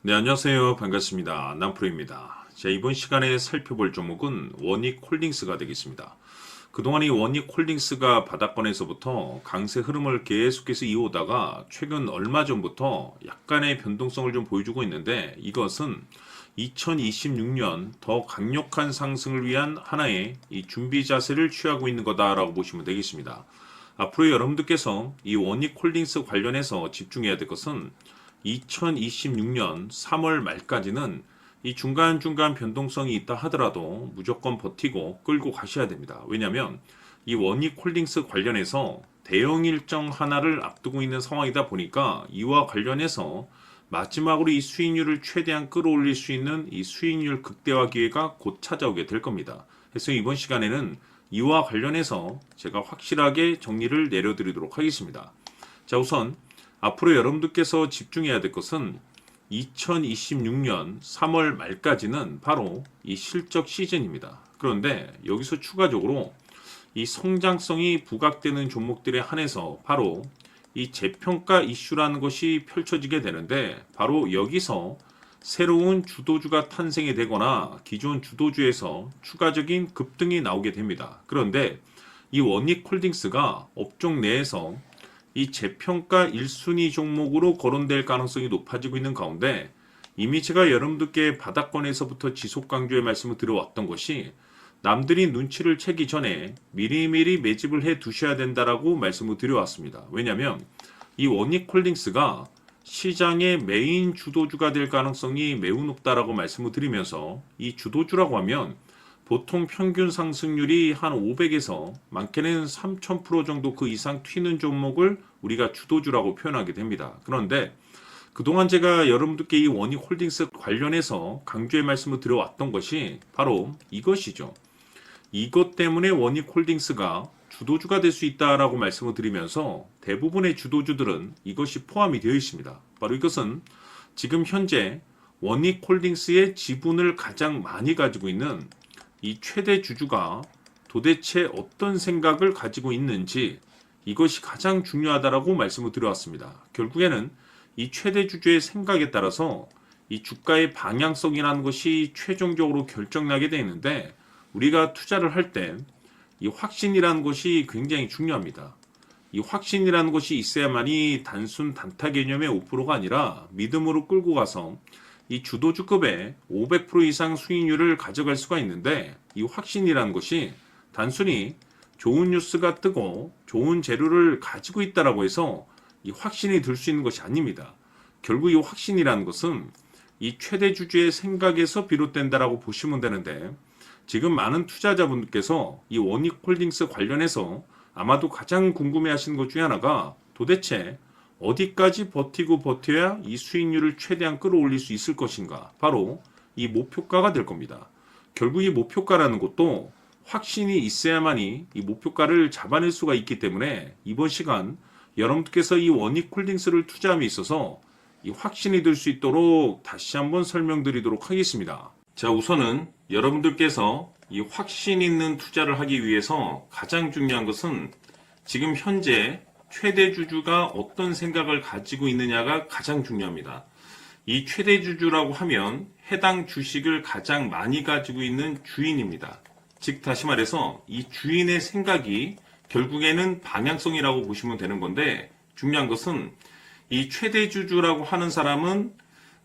네, 안녕하세요. 반갑습니다. 남프로입니다. 자, 이번 시간에 살펴볼 종목은 원익홀딩스가 되겠습니다. 그동안 이 원익홀딩스가 바닥권에서부터 강세 흐름을 계속해서 이어오다가 최근 얼마 전부터 약간의 변동성을 좀 보여주고 있는데, 이것은 2026년 더 강력한 상승을 위한 하나의 이 준비 자세를 취하고 있는 거다라고 보시면 되겠습니다. 앞으로 여러분들께서 이 원익홀딩스 관련해서 집중해야 될 것은 2026년 3월 말까지는 이 중간중간 변동성이 있다 하더라도 무조건 버티고 끌고 가셔야 됩니다. 왜냐하면 이 원익홀딩스 관련해서 대형 일정 하나를 앞두고 있는 상황이다 보니까 이와 관련해서 마지막으로 이 수익률을 최대한 끌어올릴 수 있는 이 수익률 극대화 기회가 곧 찾아오게 될 겁니다. 그래서 이번 시간에는 이와 관련해서 제가 확실하게 정리를 내려드리도록 하겠습니다. 자, 우선 앞으로 여러분들께서 집중해야 될 것은 2026년 3월 말까지는 바로 이 실적 시즌입니다. 그런데 여기서 추가적으로 이 성장성이 부각되는 종목들에 한해서 바로 이 재평가 이슈라는 것이 펼쳐지게 되는데, 바로 여기서 새로운 주도주가 탄생이 되거나 기존 주도주에서 추가적인 급등이 나오게 됩니다. 그런데 이 원익홀딩스가 업종 내에서 이 재평가 1순위 종목으로 거론될 가능성이 높아지고 있는 가운데, 이미 제가 여러분들께 바닥권에서부터 지속 강조의 말씀을 드려왔던 것이 남들이 눈치를 채기 전에 미리미리 매집을 해 두셔야 된다라고 말씀을 드려왔습니다. 왜냐하면 이 원익홀딩스가 시장의 메인 주도주가 될 가능성이 매우 높다라고 말씀을 드리면서, 이 주도주라고 하면 보통 평균 상승률이 한 500에서 많게는 3000% 정도 그 이상 튀는 종목을 우리가 주도주라고 표현하게 됩니다. 그런데 그동안 제가 여러분들께 이 원익홀딩스 관련해서 강조의 말씀을 드려왔던 것이 바로 이것이죠. 이것 때문에 원익홀딩스가 주도주가 될 수 있다라고 말씀을 드리면서 대부분의 주도주들은 이것이 포함이 되어 있습니다. 바로 이것은 지금 현재 원익홀딩스의 지분을 가장 많이 가지고 있는 이 최대 주주가 도대체 어떤 생각을 가지고 있는지, 이것이 가장 중요하다라고 말씀을 드려왔습니다. 결국에는 이 최대 주주의 생각에 따라서 이 주가의 방향성이라는 것이 최종적으로 결정나게 되는데, 우리가 투자를 할 때 이 확신이라는 것이 굉장히 중요합니다. 이 확신이라는 것이 있어야만이 단순 단타 개념의 5%가 아니라 믿음으로 끌고 가서 이 주도주급의 500% 이상 수익률을 가져갈 수가 있는데, 이 확신이라는 것이 단순히 좋은 뉴스가 뜨고 좋은 재료를 가지고 있다라고 해서 이 확신이 들 수 있는 것이 아닙니다. 결국 이 확신이라는 것은 이 최대 주주의 생각에서 비롯된다라고 보시면 되는데, 지금 많은 투자자분들께서 이 원익홀딩스 관련해서 아마도 가장 궁금해하시는 것 중에 하나가 도대체 어디까지 버티고 버텨야 이 수익률을 최대한 끌어올릴 수 있을 것인가, 바로 이 목표가가 될 겁니다. 결국 이 목표가라는 것도 확신이 있어야만이 이 목표가를 잡아낼 수가 있기 때문에, 이번 시간 여러분들께서 이 원익홀딩스를 투자함에 있어서 이 확신이 들 수 있도록 다시 한번 설명드리도록 하겠습니다. 자, 우선은 여러분들께서 이 확신 있는 투자를 하기 위해서 가장 중요한 것은 지금 현재 최대 주주가 어떤 생각을 가지고 있느냐가 가장 중요합니다. 이 최대 주주라고 하면 해당 주식을 가장 많이 가지고 있는 주인입니다. 즉 다시 말해서 이 주인의 생각이 결국에는 방향성이라고 보시면 되는 건데, 중요한 것은 이 최대 주주라고 하는 사람은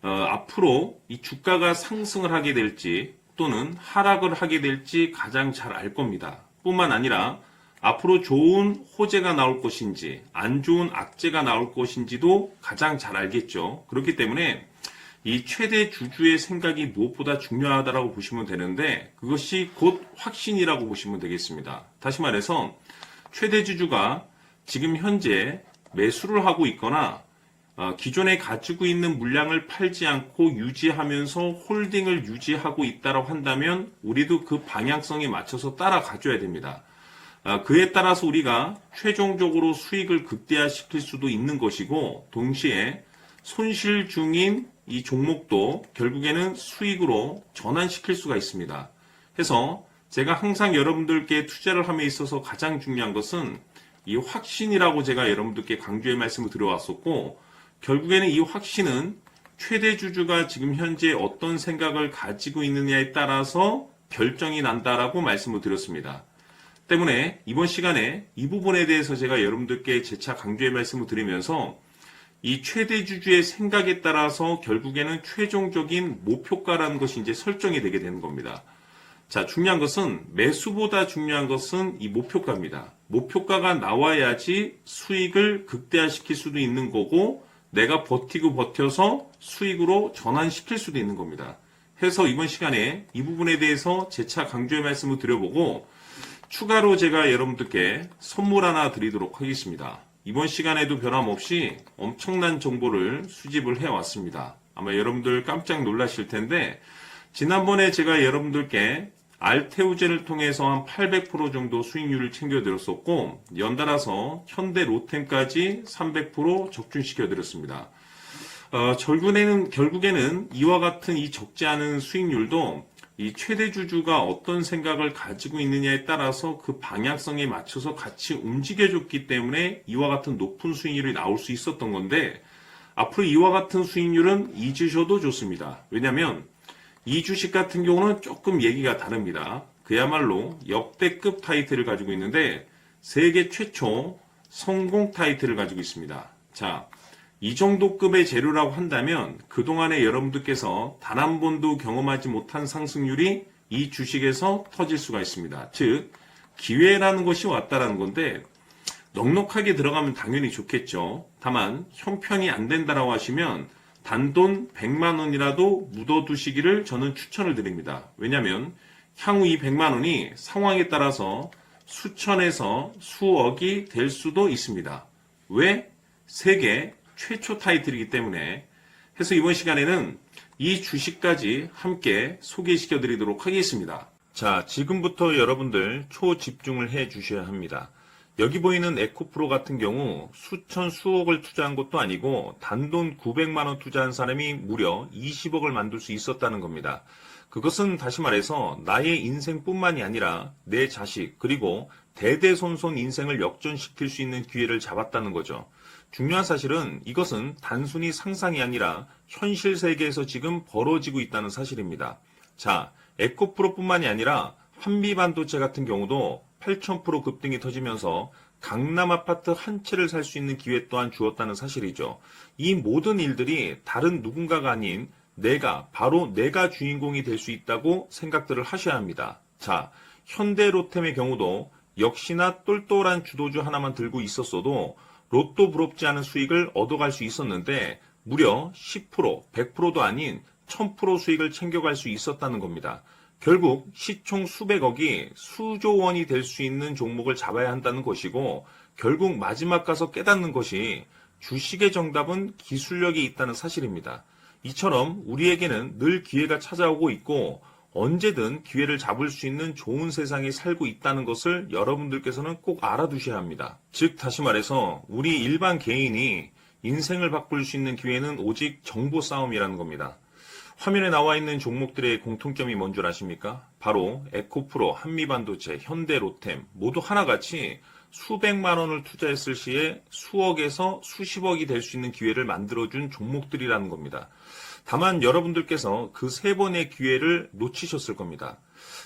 앞으로 이 주가가 상승을 하게 될지 또는 하락을 하게 될지 가장 잘 알 겁니다. 뿐만 아니라 앞으로 좋은 호재가 나올 것인지 안 좋은 악재가 나올 것인지도 가장 잘 알겠죠. 그렇기 때문에 이 최대 주주의 생각이 무엇보다 중요하다고 보시면 되는데, 그것이 곧 확신이라고 보시면 되겠습니다. 다시 말해서 최대 주주가 지금 현재 매수를 하고 있거나 기존에 가지고 있는 물량을 팔지 않고 유지하면서 홀딩을 유지하고 있다고 한다면 우리도 그 방향성에 맞춰서 따라가줘야 됩니다. 그에 따라서 우리가 최종적으로 수익을 극대화시킬 수도 있는 것이고, 동시에 손실 중인 이 종목도 결국에는 수익으로 전환시킬 수가 있습니다. 해서 제가 항상 여러분들께 투자를 함에 있어서 가장 중요한 것은 이 확신이라고 제가 여러분들께 강조의 말씀을 드려왔었고, 결국에는 이 확신은 최대 주주가 지금 현재 어떤 생각을 가지고 있느냐에 따라서 결정이 난다라고 말씀을 드렸습니다. 때문에 이번 시간에 이 부분에 대해서 제가 여러분들께 재차 강조의 말씀을 드리면서 이 최대 주주의 생각에 따라서 결국에는 최종적인 목표가라는 것이 이제 설정이 되게 되는 겁니다. 자, 중요한 것은 매수보다 중요한 것은 이 목표가입니다. 목표가가 나와야지 수익을 극대화시킬 수도 있는 거고 내가 버티고 버텨서 수익으로 전환시킬 수도 있는 겁니다. 해서 이번 시간에 이 부분에 대해서 재차 강조의 말씀을 드려보고 추가로 제가 여러분들께 선물 하나 드리도록 하겠습니다. 이번 시간에도 변함없이 엄청난 정보를 수집을 해왔습니다. 아마 여러분들 깜짝 놀라실 텐데 지난번에 제가 여러분들께 알테오젠을 통해서 한 800% 정도 수익률을 챙겨드렸었고 연달아서 현대 로템까지 300% 적중시켜드렸습니다. 결국에는 이와 같은 이 적지 않은 수익률도 이 최대 주주가 어떤 생각을 가지고 있느냐에 따라서 그 방향성에 맞춰서 같이 움직여줬기 때문에 이와 같은 높은 수익률이 나올 수 있었던 건데 앞으로 이와 같은 수익률은 잊으셔도 좋습니다. 왜냐하면 이 주식 같은 경우는 조금 얘기가 다릅니다. 그야말로 역대급 타이틀을 가지고 있는데 세계 최초 성공 타이틀을 가지고 있습니다. 자, 이 정도 급의 재료라고 한다면 그동안에 여러분들께서 단 한 번도 경험하지 못한 상승률이 이 주식에서 터질 수가 있습니다. 즉 기회라는 것이 왔다라는 건데 넉넉하게 들어가면 당연히 좋겠죠. 다만 형편이 안 된다라고 하시면 단돈 100만 원이라도 묻어두시기를 저는 추천을 드립니다. 왜냐하면 향후 이 100만 원이 상황에 따라서 수천에서 수억이 될 수도 있습니다. 왜? 세계 최초 타이틀이기 때문에. 해서 이번 시간에는 이 주식까지 함께 소개시켜 드리도록 하겠습니다. 자, 지금부터 여러분들 초집중을 해 주셔야 합니다. 여기 보이는 에코프로 같은 경우 수천 수억을 투자한 것도 아니고 단돈 900만 원 투자한 사람이 무려 20억을 만들 수 있었다는 겁니다. 그것은 다시 말해서 나의 인생뿐만이 아니라 내 자식 그리고 대대손손 인생을 역전시킬 수 있는 기회를 잡았다는 거죠. 중요한 사실은 이것은 단순히 상상이 아니라 현실 세계에서 지금 벌어지고 있다는 사실입니다. 자, 에코프로뿐만이 아니라 한미반도체 같은 경우도 8,000% 급등이 터지면서 강남 아파트 한 채를 살 수 있는 기회 또한 주었다는 사실이죠. 이 모든 일들이 다른 누군가가 아닌 바로 내가 주인공이 될 수 있다고 생각들을 하셔야 합니다. 자, 현대로템의 경우도 역시나 똘똘한 주도주 하나만 들고 있었어도 로또 부럽지 않은 수익을 얻어갈 수 있었는데 무려 10%, 100%도 아닌 1000% 수익을 챙겨갈 수 있었다는 겁니다. 결국 시총 수백억이 수조 원이 될 수 있는 종목을 잡아야 한다는 것이고 결국 마지막 가서 깨닫는 것이 주식의 정답은 기술력이 있다는 사실입니다. 이처럼 우리에게는 늘 기회가 찾아오고 있고 언제든 기회를 잡을 수 있는 좋은 세상에 살고 있다는 것을 여러분들께서는 꼭 알아두셔야 합니다. 즉 다시 말해서 우리 일반 개인이 인생을 바꿀 수 있는 기회는 오직 정보 싸움이라는 겁니다. 화면에 나와 있는 종목들의 공통점이 뭔 줄 아십니까? 바로 에코프로, 한미반도체, 현대로템 모두 하나같이 수백만 원을 투자했을 시에 수억에서 수십억이 될 수 있는 기회를 만들어준 종목들이라는 겁니다. 다만 여러분들께서 그 세 번의 기회를 놓치셨을 겁니다.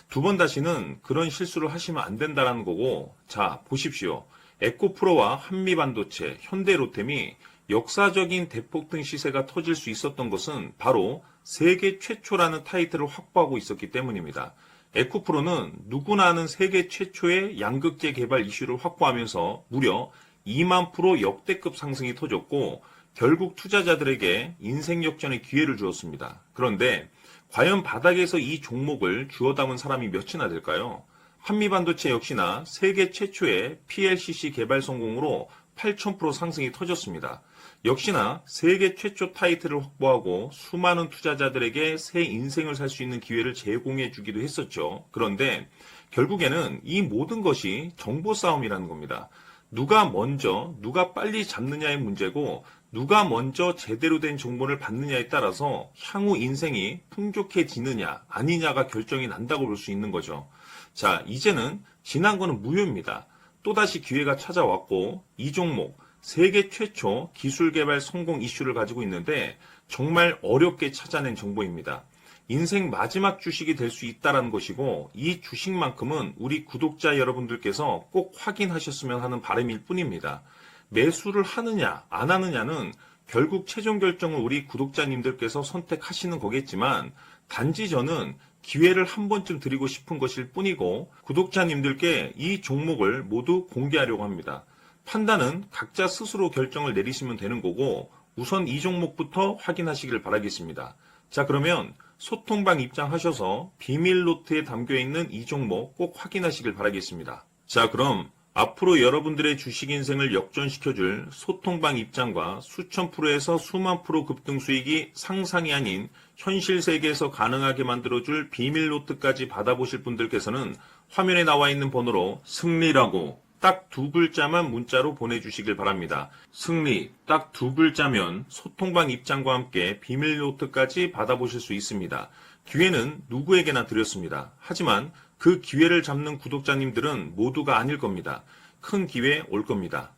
두 번 다시는 그런 실수를 하시면 안 된다는 거고, 자 보십시오. 에코프로와 한미반도체, 현대로템이 역사적인 대폭등 시세가 터질 수 있었던 것은 바로 세계 최초라는 타이틀을 확보하고 있었기 때문입니다. 에코프로는 누구나 아는 세계 최초의 양극재 개발 이슈를 확보하면서 무려 2만 프로 역대급 상승이 터졌고 결국 투자자들에게 인생 역전의 기회를 주었습니다. 그런데 과연 바닥에서 이 종목을 주워 담은 사람이 몇이나 될까요? 한미반도체 역시나 세계 최초의 PLCC 개발 성공으로 8,000% 상승이 터졌습니다. 역시나 세계 최초 타이틀을 확보하고 수많은 투자자들에게 새 인생을 살 수 있는 기회를 제공해 주기도 했었죠. 그런데 결국에는 이 모든 것이 정보 싸움이라는 겁니다. 누가 먼저, 누가 빨리 잡느냐의 문제고 누가 먼저 제대로 된 정보를 받느냐에 따라서 향후 인생이 풍족해지느냐 아니냐가 결정이 난다고 볼 수 있는 거죠. 자, 이제는 지난 거는 무효입니다. 또다시 기회가 찾아왔고 이 종목 세계 최초 기술 개발 성공 이슈를 가지고 있는데 정말 어렵게 찾아낸 정보입니다. 인생 마지막 주식이 될 수 있다는 것이고 이 주식만큼은 우리 구독자 여러분들께서 꼭 확인하셨으면 하는 바람일 뿐입니다. 매수를 하느냐 안 하느냐는 결국 최종 결정을 우리 구독자님들께서 선택하시는 거겠지만 단지 저는 기회를 한 번쯤 드리고 싶은 것일 뿐이고 구독자님들께 이 종목을 모두 공개하려고 합니다. 판단은 각자 스스로 결정을 내리시면 되는 거고 우선 이 종목부터 확인하시길 바라겠습니다. 자, 그러면 소통방 입장하셔서 비밀 노트에 담겨 있는 이 종목 꼭 확인하시길 바라겠습니다. 자, 그럼 앞으로 여러분들의 주식 인생을 역전시켜줄 소통방 입장과 수천 프로에서 수만 프로 급등 수익이 상상이 아닌 현실 세계에서 가능하게 만들어줄 비밀 노트까지 받아보실 분들께서는 화면에 나와 있는 번호로 승리라고 딱 2글자만 문자로 보내주시길 바랍니다. 승리 딱 2글자면 소통방 입장과 함께 비밀 노트까지 받아보실 수 있습니다. 기회는 누구에게나 드렸습니다. 하지만 그 기회를 잡는 구독자님들은 모두가 아닐 겁니다. 큰 기회 올 겁니다.